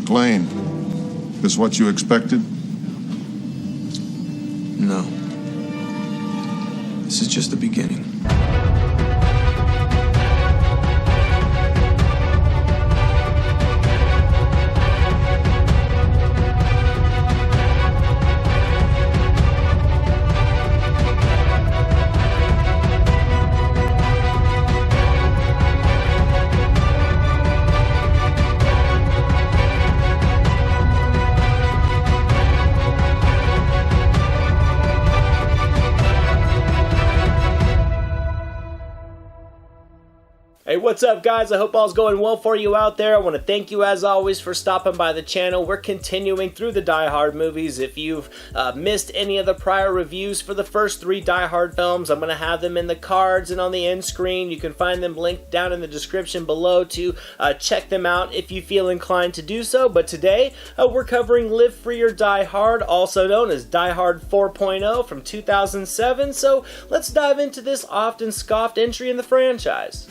McClane, this what you expected? No. This is just the beginning. Hey, what's up, guys? I hope all's going well for you out there. I want to thank you, as always, for stopping by the channel. We're continuing through the Die Hard movies. If you've missed any of the prior reviews for the first 3 Die Hard films, I'm going to have them in the cards and on the end screen. You can find them linked down in the description below to check them out if you feel inclined to do so. But today, we're covering Live Free or Die Hard, also known as Die Hard 4.0 from 2007. So let's dive into this often scoffed entry in the franchise.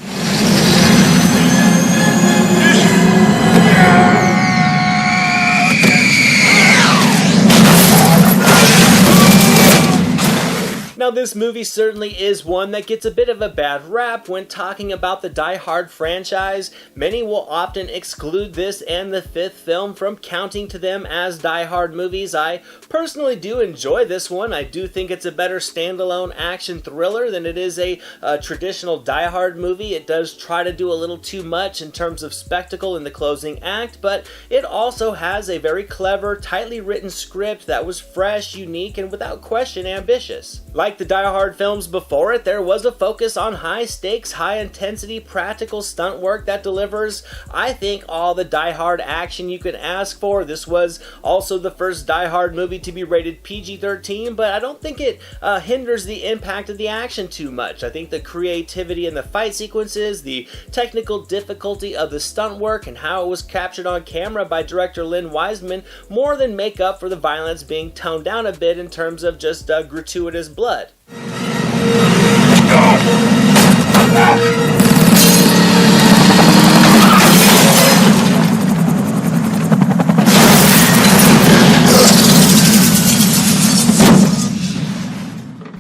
Now, this movie certainly is one that gets a bit of a bad rap when talking about the Die Hard franchise. Many will often exclude this and the 5th film from counting to them as Die Hard movies. I personally do enjoy this one. I do think it's a better standalone action thriller than it is a traditional Die Hard movie. It does try to do a little too much in terms of spectacle in the closing act, but it also has a very clever, tightly written script that was fresh, unique, and without question ambitious. Like the Die Hard films before it, there was a focus on high-stakes, high-intensity, practical stunt work that delivers, I think, all the Die Hard action you could ask for. This was also the first Die Hard movie to be rated PG-13, but I don't think it hinders the impact of the action too much. I think the creativity in the fight sequences, the technical difficulty of the stunt work, and how it was captured on camera by director Lynn Wiseman more than make up for the violence being toned down a bit in terms of just gratuitous blood.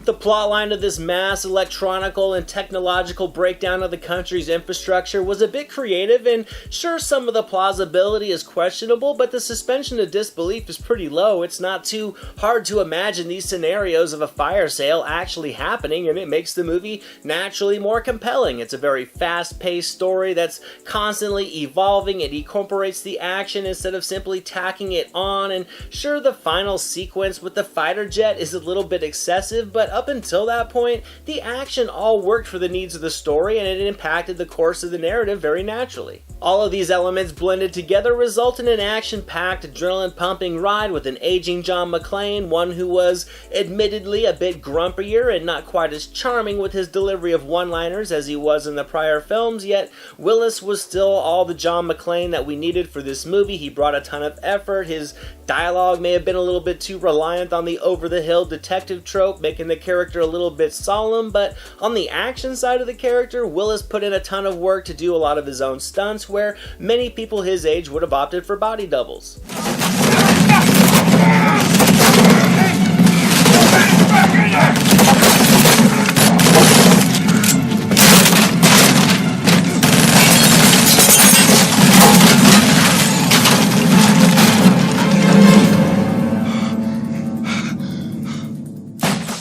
The plotline of this mass electronical and technological breakdown of the country's infrastructure was a bit creative, and sure, some of the plausibility is questionable, but the suspension of disbelief is pretty low. It's not too hard to imagine these scenarios of a fire sale actually happening, and it makes the movie naturally more compelling. It's a very fast-paced story that's constantly evolving. It incorporates the action instead of simply tacking it on, and sure, the final sequence with the fighter jet is a little bit excessive, but up until that point, the action all worked for the needs of the story, and it impacted the course of the narrative very naturally. All of these elements blended together result in an action-packed, adrenaline-pumping ride with an aging John McClane, one who was admittedly a bit grumpier and not quite as charming with his delivery of one-liners as he was in the prior films, yet Willis was still all the John McClane that we needed for this movie. He brought a ton of effort. His dialogue may have been a little bit too reliant on the over-the-hill detective trope, making the character a little bit solemn, but on the action side of the character, Willis put in a ton of work to do a lot of his own stunts, where many people his age would have opted for body doubles.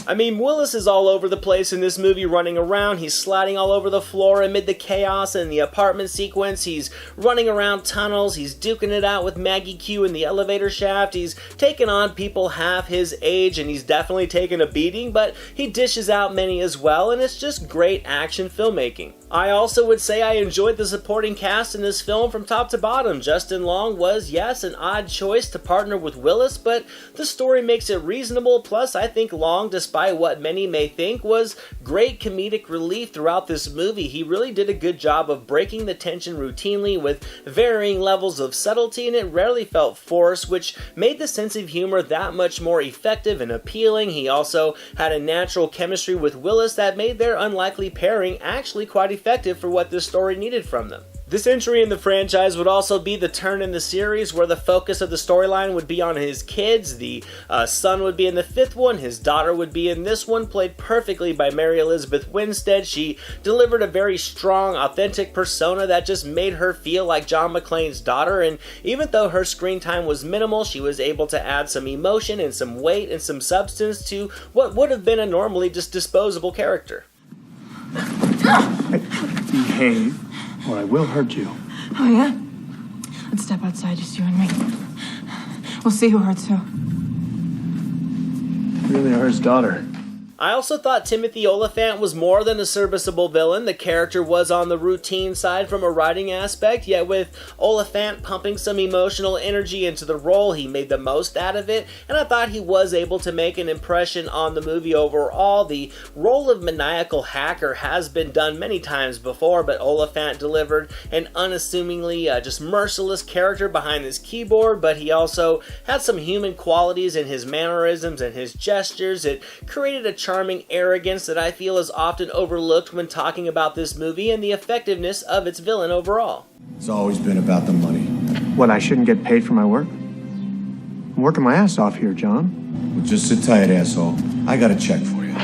I mean, Willis is all over the place in this movie running around. He's sliding all over the floor amid the chaos in the apartment sequence. He's running around tunnels. He's duking it out with Maggie Q in the elevator shaft. He's taking on people half his age, and he's definitely taken a beating, but he dishes out many as well, and it's just great action filmmaking. I also would say I enjoyed the supporting cast in this film from top to bottom. Justin Long was, yes, an odd choice to partner with Willis, but the story makes it reasonable. Plus, I think Long, despite what many may think, was great comedic relief throughout this movie. He really did a good job of breaking the tension routinely with varying levels of subtlety, and it rarely felt forced, which made the sense of humor that much more effective and appealing. He also had a natural chemistry with Willis that made their unlikely pairing actually quite effective for what this story needed from them. This entry in the franchise would also be the turn in the series where the focus of the storyline would be on his kids. The son would be in the 5th one, his daughter would be in this one, played perfectly by Mary Elizabeth Winstead. She delivered a very strong, authentic persona that just made her feel like John McClane's daughter, and even though her screen time was minimal, she was able to add some emotion and some weight and some substance to what would have been a normally just disposable character. Behave, or I will hurt you. Oh, yeah? Let's step outside, just you and me. We'll see who hurts who. You really are his daughter. I also thought Timothy Olyphant was more than a serviceable villain. The character was on the routine side from a writing aspect, yet with Olyphant pumping some emotional energy into the role, he made the most out of it, and I thought he was able to make an impression on the movie overall. The role of maniacal hacker has been done many times before, but Olyphant delivered an unassumingly just merciless character behind his keyboard, but he also had some human qualities in his mannerisms and his gestures. It created a charming arrogance that I feel is often overlooked when talking about this movie and the effectiveness of its villain overall. It's always been about the money. What, I shouldn't get paid for my work? I'm working my ass off here, John. Well, just sit tight, asshole. I got a check for you.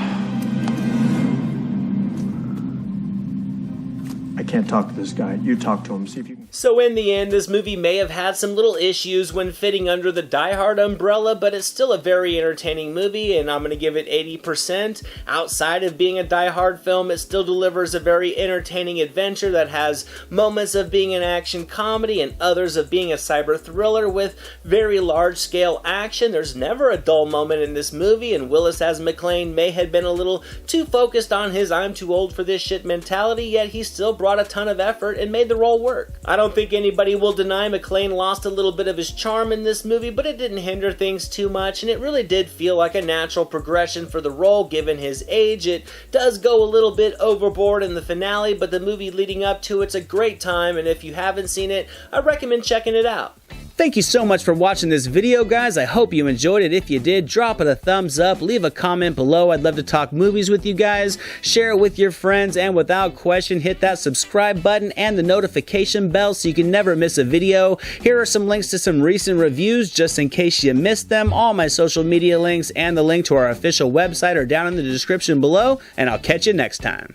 I can't talk to this guy. You talk to him, see if you can... So in the end, this movie may have had some little issues when fitting under the Die Hard umbrella, but it's still a very entertaining movie, and I'm going to give it 80%. Outside of being a Die Hard film, it still delivers a very entertaining adventure that has moments of being an action comedy and others of being a cyber thriller with very large-scale action. There's never a dull moment in this movie, and Willis as McClane may have been a little too focused on his I'm too old for this shit mentality, yet he still brought a ton of effort and made the role work. I don't think anybody will deny McClane lost a little bit of his charm in this movie, but it didn't hinder things too much, and it really did feel like a natural progression for the role given his age. It does go a little bit overboard in the finale, but the movie leading up to it's a great time, and if you haven't seen it, I recommend checking it out. Thank you so much for watching this video, guys. I hope you enjoyed it. If you did, drop it a thumbs up, leave a comment below. I'd love to talk movies with you guys. Share it with your friends, and without question, hit that subscribe button and the notification bell so you can never miss a video. Here are some links to some recent reviews just in case you missed them. All my social media links and the link to our official website are down in the description below, and I'll catch you next time.